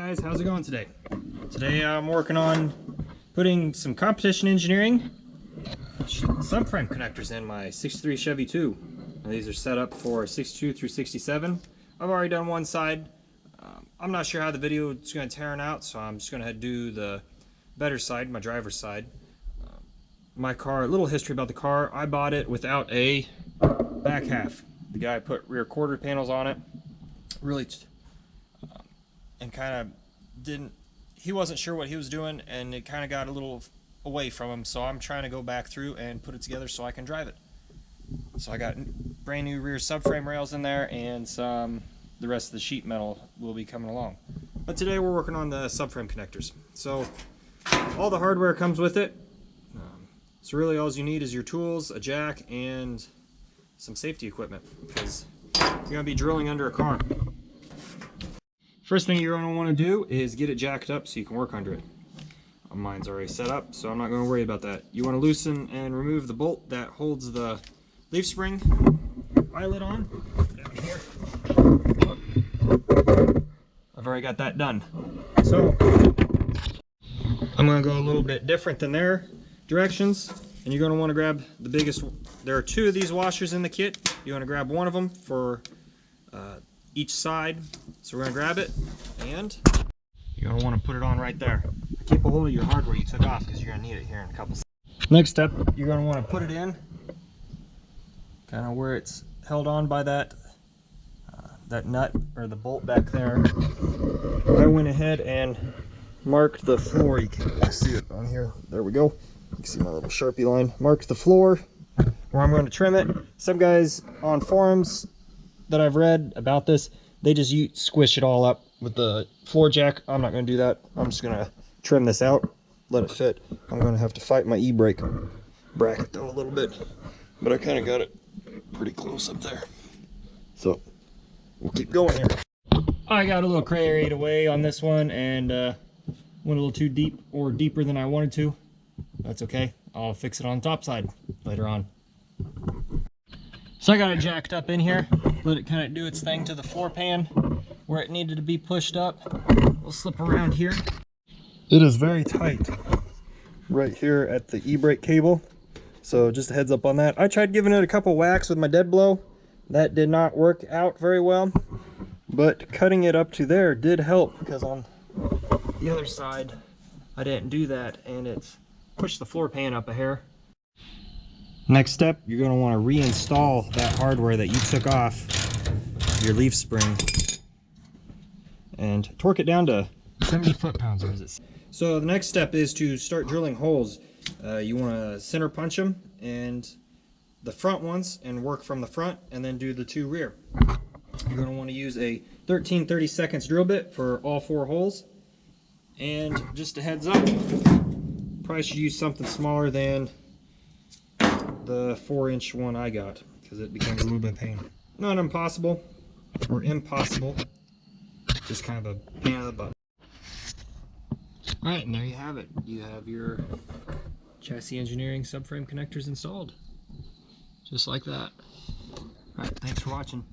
Guys, how's it going today? Today I'm working on putting some competition engineering subframe connectors in my 63 Chevy 2. Now, these are set up for 62 through 67. I've already done one side. I'm not sure how the video is going to turn out, so I'm just going to do the better side, my driver's side. My car, a little history about the car. I bought it without a back half. The guy put rear quarter panels on it. Really and kind of he wasn't sure what he was doing, and it kind of got a little away from him, so I'm trying to go back through and put it together so I can drive it. So I got brand new rear subframe rails in there, and the rest of the sheet metal will be coming along. But today we're working on the subframe connectors. So all the hardware comes with it. So really all you need is your tools, a jack, and some safety equipment, because you're going to be drilling under a car. First thing you're going to want to do is get it jacked up so you can work under it. Mine's already set up, so I'm not going to worry about that. You want to loosen and remove the bolt that holds the leaf spring eyelet on down here. I've already got that done. So I'm going to go a little bit different than their directions, and you're going to want to grab the biggest. There are two of these washers in the kit. You want to grab one of them for each side. So we're going to grab it, and you're going to want to put it on right there. Keep a hold of your hardware you took off, because you're going to need it here in a couple seconds. Next step, you're going to want to put it in kind of where it's held on by that nut or the bolt back there. I went ahead and marked the floor. You can see it on here. There we go. You can see my little Sharpie line. Marked the floor where I'm going to trim it. Some guys on forums that I've read about this, they just squish it all up with the floor jack. I'm not going to do that. I'm just going to trim this out, let it fit. I'm going to have to fight my e-brake bracket though a little bit, but I kind of got it pretty close up there. So we'll keep going here. I got a little cray away on this one, and went a little too deep, or deeper than I wanted to. That's okay. I'll fix it on the top side later on. So I got it jacked up in here. Let it kind of do its thing to the floor pan where it needed to be pushed up. We'll slip around here. It is very tight right here at the e-brake cable. So just a heads up on that. I tried giving it a couple whacks with my dead blow. That did not work out very well. But cutting it up to there did help, because on the other side I didn't do that, and it's pushed the floor pan up a hair. Next step, you're going to want to reinstall that hardware that you took off your leaf spring and torque it down to 70 foot-pounds. Or is it? So the next step is to start drilling holes. You want to center punch them, and the front ones, and work from the front, and then do the two rear. You're going to want to use a 13/32 drill bit for all 4 holes. And just a heads up, probably should use something smaller than the 4-inch one I got, because it becomes a little bit of pain. Not impossible or impossible, just kind of a pain in the butt. Alright, and there you have it. You have your chassis engineering subframe connectors installed, just like that. Alright, thanks for watching.